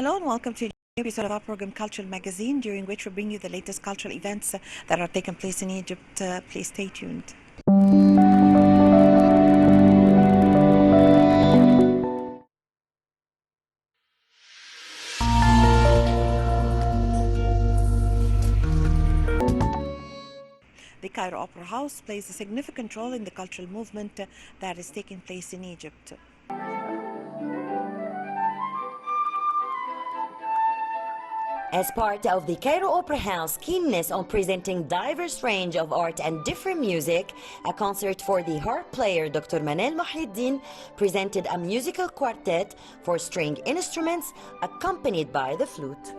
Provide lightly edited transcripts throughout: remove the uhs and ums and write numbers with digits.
Hello and welcome to a new episode of our program Cultural Magazine, during which we bring you the latest cultural events that are taking place in Egypt. Please stay tuned. The Cairo Opera House plays a significant role in the cultural movement that is taking place in Egypt. As part of the Cairo Opera House keenness on presenting diverse range of art and different music, a concert for the harp player Dr. Manal Mohiuddin presented a musical quartet for string instruments accompanied by the flute.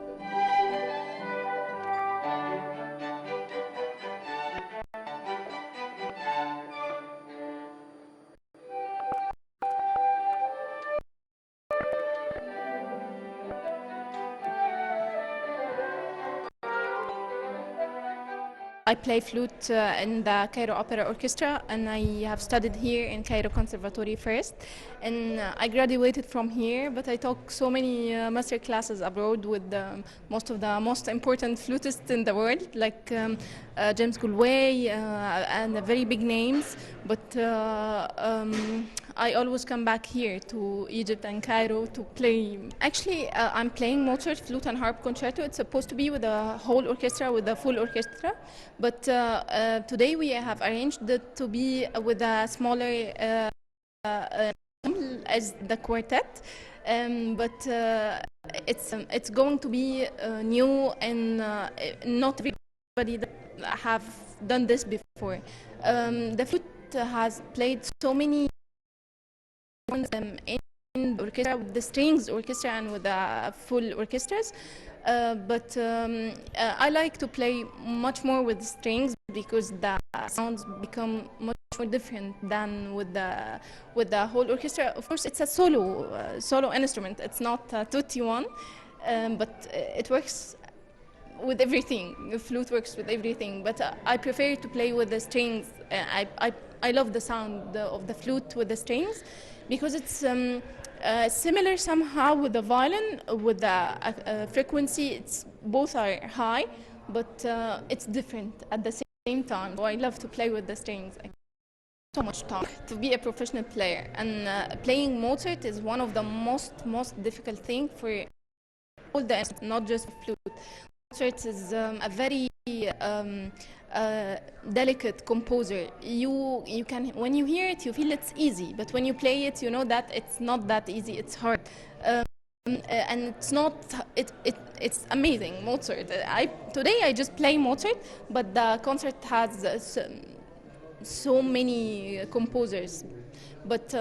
I play flute in the Cairo Opera Orchestra, and I have studied here in Cairo Conservatory first. And I graduated from here, but I took so many master classes abroad with most of the most important flutists in the world, like James Galway and very big names. But I always come back here to Egypt and Cairo to play. Actually, I'm playing Mozart Flute and Harp Concerto. It's supposed to be with a whole orchestra, with a full orchestra. But today we have arranged it to be with a smaller as the quartet. But it's going to be new, and not everybody that have done this before. The flute has played so many in the orchestra, with the strings orchestra and with the full orchestras, but I like to play much more with strings because the sounds become much more different than with the whole orchestra. Of course, it's a solo instrument. It's not a tutti one, but it works with everything. The flute works with everything, but I prefer to play with the strings. I love the sound of the flute with the strings, because it's similar somehow with the violin, with the frequency. It's both are high, but it's different at the same time. So I love to play with the strings. I so much time to be a professional player, and playing Mozart is one of the most difficult thing for all the instruments, not just flute. Mozart is a very delicate composer. You can, when you hear it, you feel it's easy, but when you play it, you know that it's not that easy. It's hard, and it's not. It's amazing, Mozart. Today I just play Mozart, but the concert has so many composers. But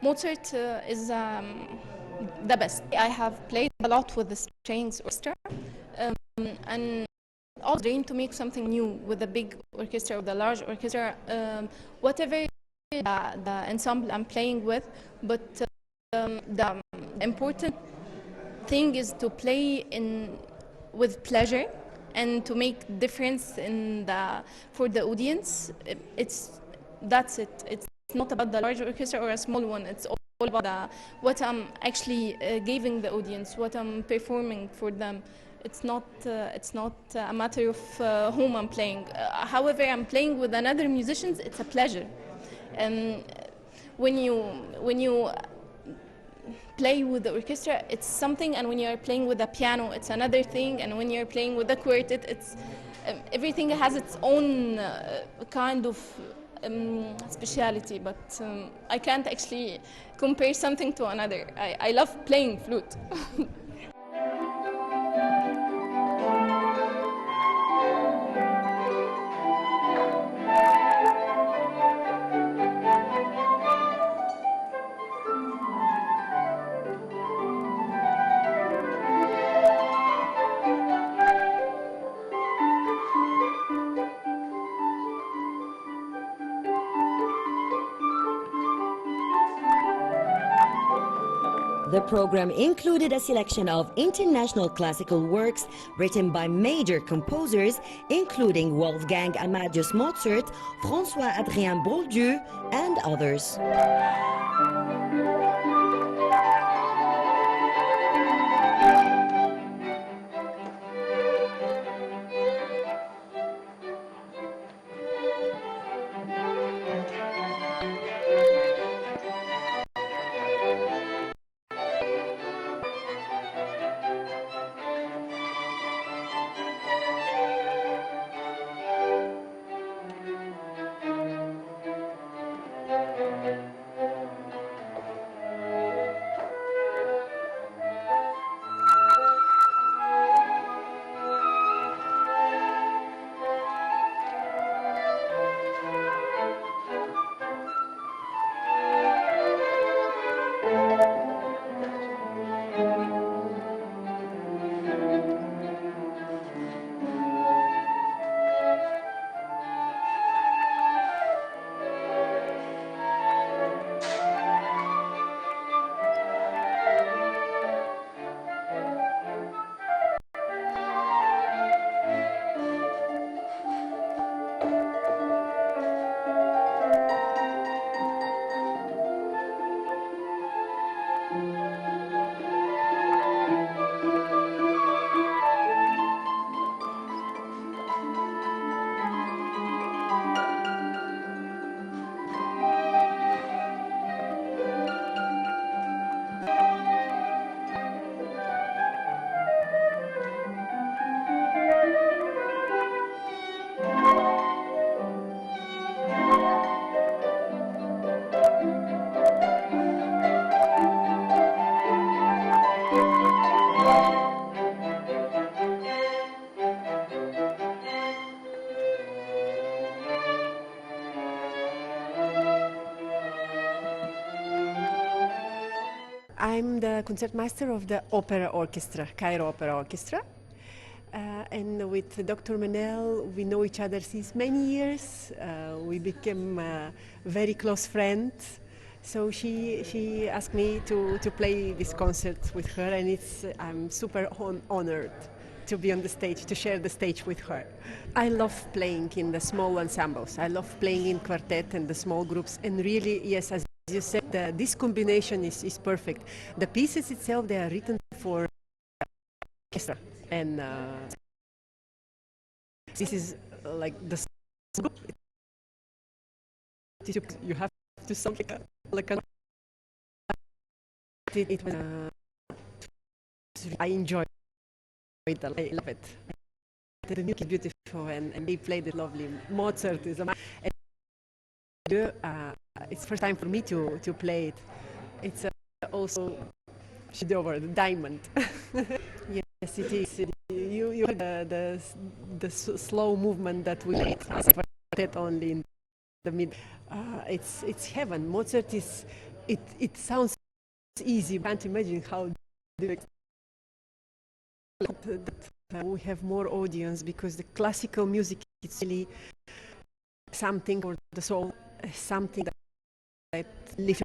Mozart is the best. I have played a lot with the strings orchestra, and also dream to make something new with the big orchestra or the large orchestra, whatever the ensemble I'm playing with. But the important thing is to play with pleasure and to make difference for the audience. That's it. It's not about the large orchestra or a small one. It's all about what I'm actually giving the audience, what I'm performing for them. It's not a matter of whom I'm playing. However, I'm playing with another musicians. It's a pleasure. When you play with the orchestra, it's something, and when you're playing with the piano, it's another thing. And when you're playing with the quartet, it's everything has its own kind of speciality. But I can't actually compare something to another. I love playing flute. The program included a selection of international classical works written by major composers, including Wolfgang Amadeus Mozart, François-Adrien Bouldieu, and others. I'm the concertmaster of the opera orchestra, Cairo Opera Orchestra. And with Dr. Manel, we know each other since many years. We became very close friends. So she asked me to play this concert with her, and I'm super honored to be on the stage, to share the stage with her. I love playing in the small ensembles. I love playing in quartet and the small groups. And really, yes, as you said, this combination is perfect. The pieces itself, they are written for orchestra. And this is like the group. You have to sound like a it was, I enjoy it. I love it. The music is beautiful, and they played it lovely. Mozart is amazing. It's first time for me to play it. It's also over the diamond. Yes, it is. You heard the slow movement that we made quartet only in the mid. It's heaven. Mozart is. It sounds easy. Can't imagine how we have more audience, because the classical music is really something for the soul, something that lifts.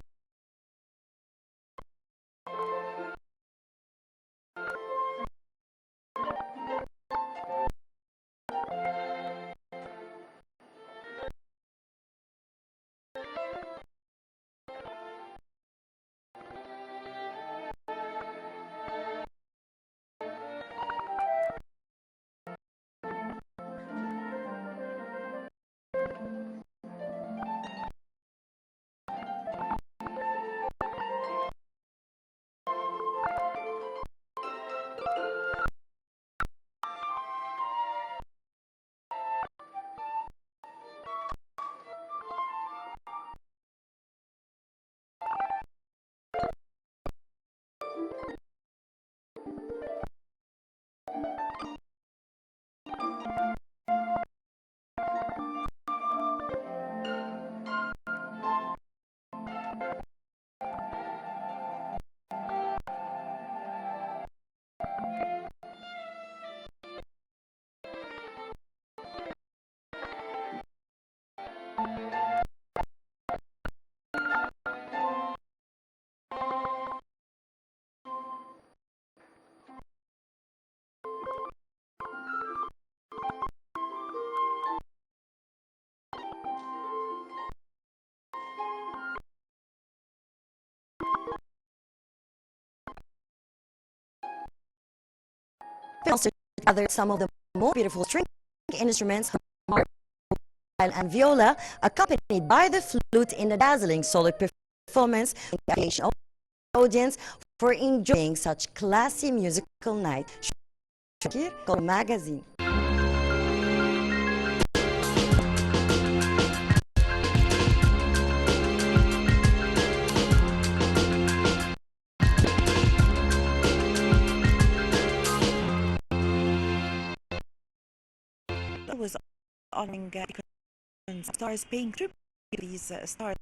Also together some of the most beautiful string instruments, and viola, accompanied by the flute in a dazzling solo performance, audience for enjoying such classy musical night. Shakir Magazine. Was honoring stars, paying tribute to these stars.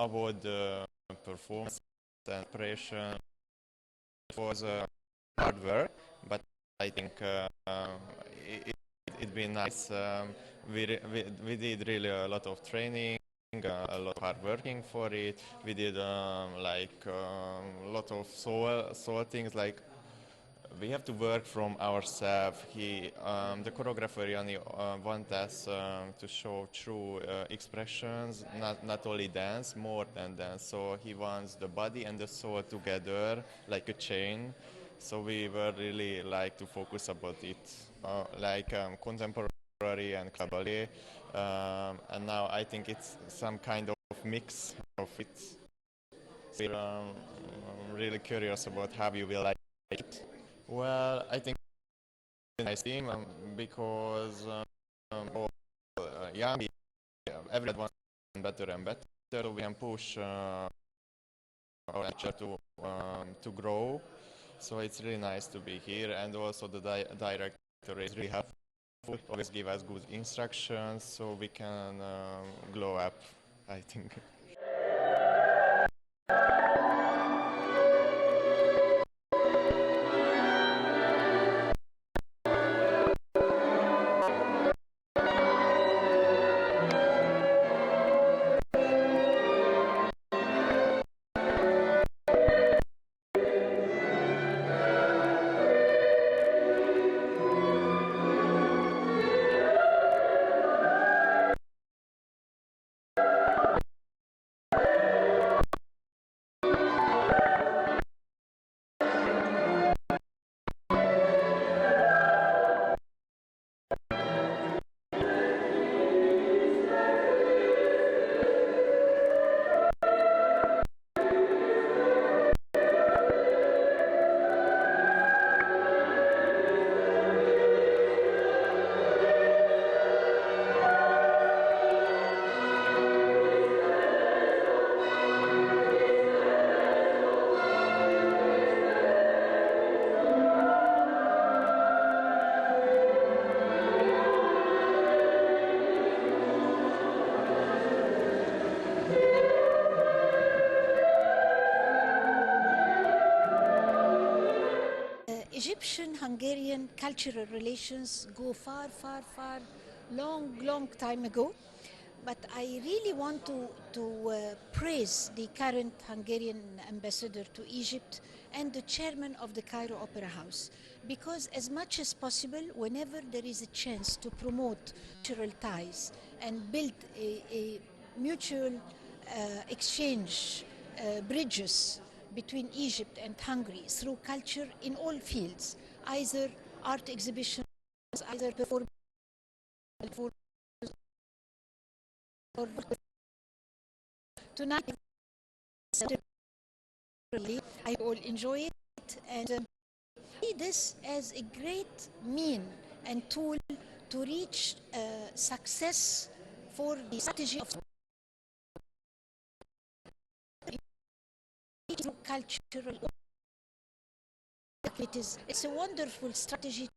about the performance and preparation. It was hard work, but I think it'd be nice. We did really a lot of training, a lot of hard working for it. We did a lot of soul things like we have to work from ourselves. The choreographer Yanni wants us to show true expressions, not only dance, more than dance. So he wants the body and the soul together, like a chain. So we were really like to focus about it, contemporary and ballet. And now I think it's some kind of mix of it. So I'm really curious about how you will like it. Well, I think it's a nice team because all young people, everyone wants better and better. So we can push our lecture to grow. So it's really nice to be here, and also the director is really helpful. Always give us good instructions so we can glow up, I think. Egyptian-Hungarian cultural relations go far, far, far, long time ago. But I really want to praise the current Hungarian ambassador to Egypt and the chairman of the Cairo Opera House, because as much as possible, whenever there is a chance to promote cultural ties and build a mutual exchange, bridges between Egypt and Hungary through culture in all fields, either art exhibitions, either performance, or tonight, I all enjoy it and see this as a great mean and tool to reach success for the strategy of cultural. It's a wonderful strategy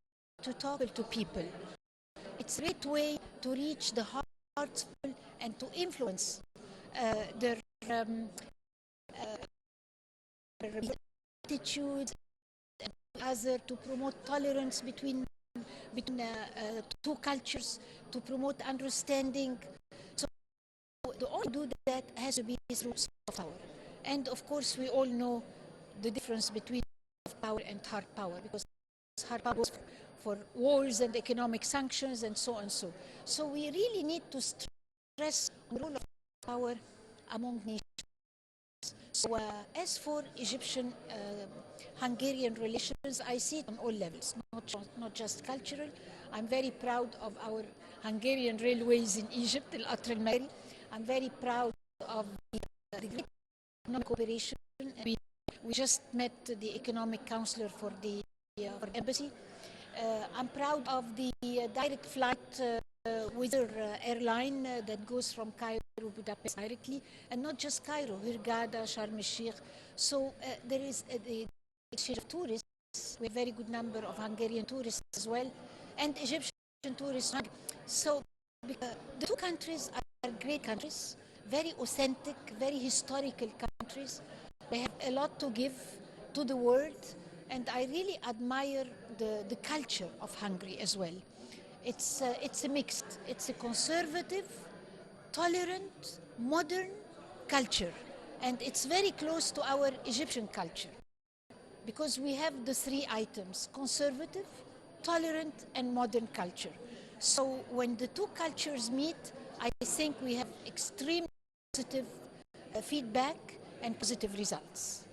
to talk to people. It's a great way to reach the hearts and to influence their attitudes and other, to promote tolerance between two cultures, to promote understanding. So the only do that has to be through soft power. And of course, we all know the difference between soft power and hard power, because hard power goes for wars and economic sanctions and so on. So we really need to stress the role of power among nations. So as for Egyptian-Hungarian relations, I see it on all levels, not just cultural. I'm very proud of our Hungarian railways in Egypt, Al Qatr Al Mari. I'm very proud of the great economic cooperation. We just met the economic counselor for the embassy. I'm proud of the direct flight with our airline that goes from Cairo to Budapest directly, and not just Cairo, Hurghada, Sharm el-Sheikh. So there is the exchange of tourists. We have a very good number of Hungarian tourists as well, and Egyptian tourists. So the two countries are great countries, very authentic, very historical countries. They have a lot to give to the world, and I really admire the culture of Hungary as well. It's a mixed, it's a conservative, tolerant, modern culture, and it's very close to our Egyptian culture because we have the three items: conservative, tolerant, and modern culture. So when the two cultures meet, I think we have extremely positive feedback and positive results.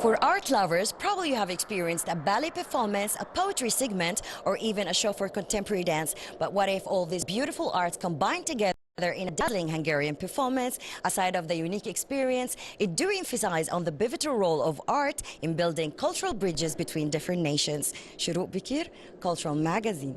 For art lovers, probably you have experienced a ballet performance, a poetry segment, or even a show for contemporary dance. But what if all these beautiful arts combined together in a dazzling Hungarian performance? Aside of the unique experience, it do emphasize on the pivotal role of art in building cultural bridges between different nations. Shuruq Bikir, Cultural Magazine.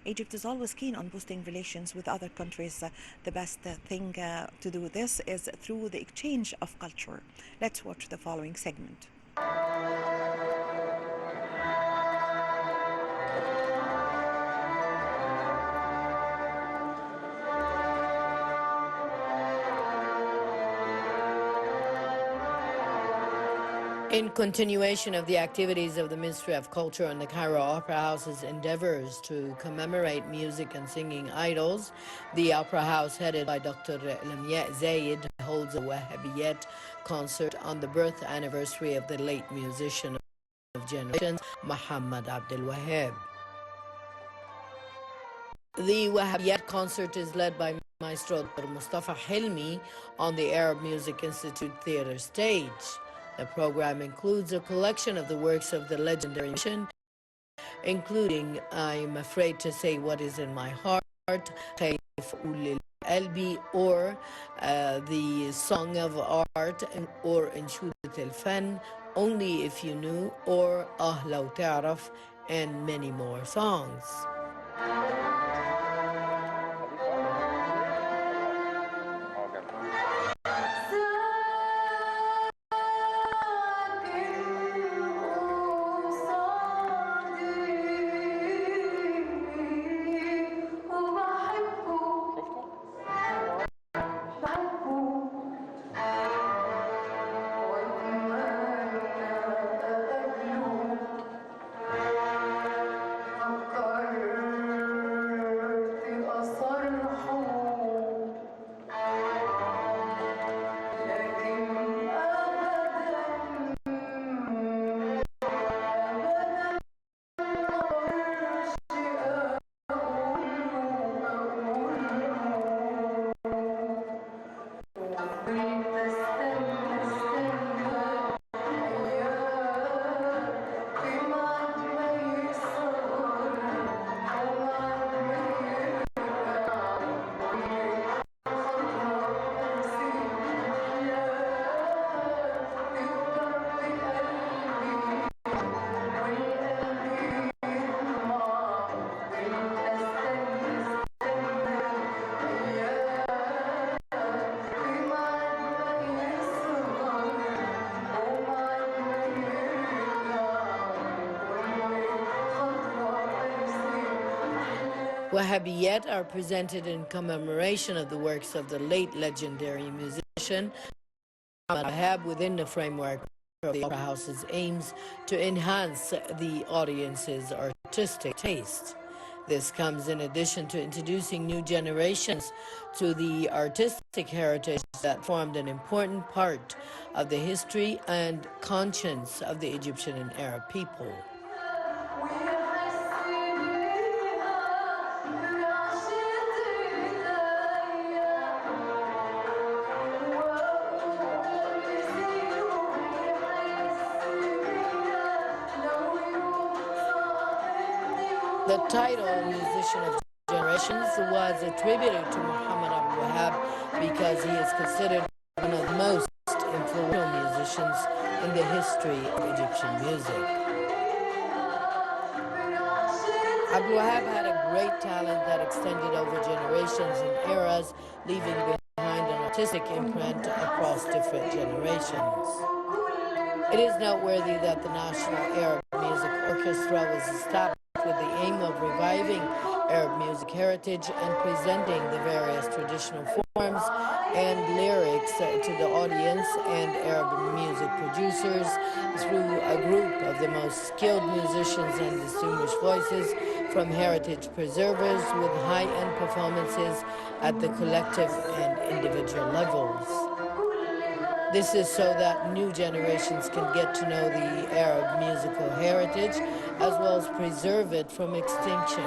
Egypt is always keen on boosting relations with other countries. The best thing to do this is through the exchange of culture. Let's watch the following segment. In continuation of the activities of the Ministry of Culture and the Cairo Opera House's endeavors to commemorate music and singing idols, the Opera House, headed by Dr. Lamia Zayed, holds a Wahhabiyat concert on the birth anniversary of the late musician of generations, Muhammad Abdul Wahab. The Wahhabiyat concert is led by Maestro Dr. Mustafa Hilmi on the Arab Music Institute Theatre stage. The program includes a collection of the works of the legendary musician, including I'm Afraid to Say What Is in My Heart, Khaif Ulil Albi, or the Song of Art, or Inshudat al-Fan, Only If You Knew, or Ah Law Ta'raf, and many more songs. Wahhabiyat are presented in commemoration of the works of the late legendary musician Muhammad Wahhab within the framework of the Opera House's aims to enhance the audience's artistic taste. This comes in addition to introducing new generations to the artistic heritage that formed an important part of the history and conscience of the Egyptian and Arab people. The title Musician of Generations was attributed to Muhammad Abdul Wahhab because he is considered one of the most influential musicians in the history of Egyptian music. Abdul Wahhab had a great talent that extended over generations and eras, leaving behind an artistic imprint across different generations. It is noteworthy that the National Arab Music Orchestra was established with the aim of reviving Arab music heritage and presenting the various traditional forms and lyrics to the audience and Arab music producers through a group of the most skilled musicians and distinguished voices from heritage preservers with high-end performances at the collective and individual levels. This is so that new generations can get to know the Arab musical heritage as well as preserve it from extinction.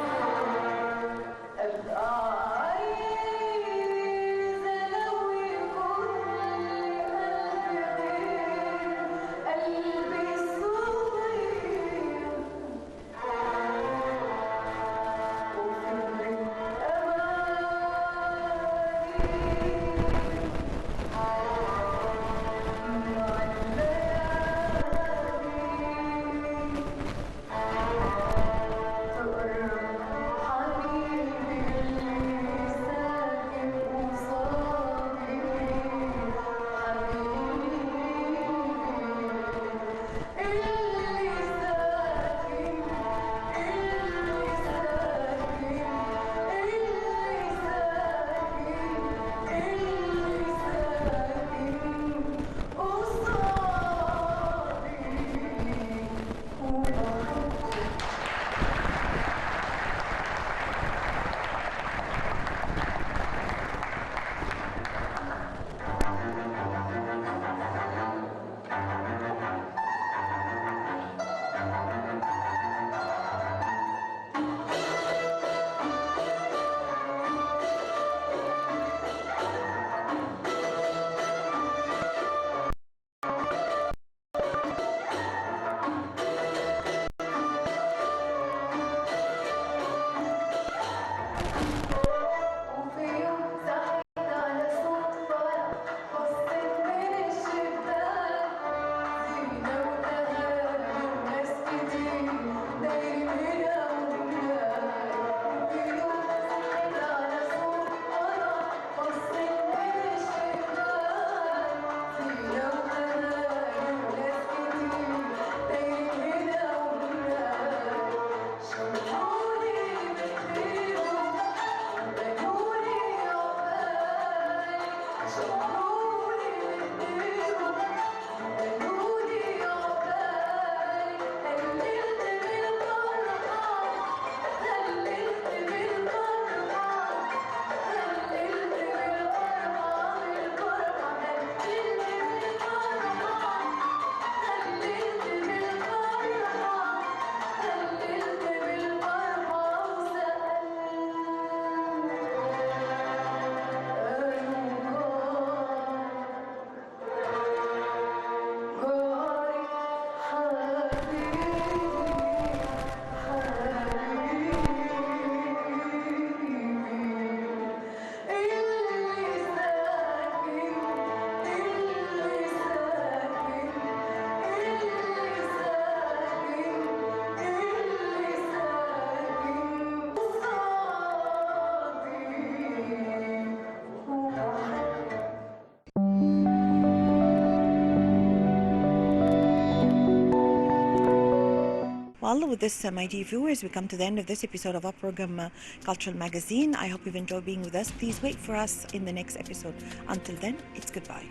Well, with this, my dear viewers, we come to the end of this episode of our program, Cultural Magazine. I hope you've enjoyed being with us. Please wait for us in the next episode. Until then, it's goodbye.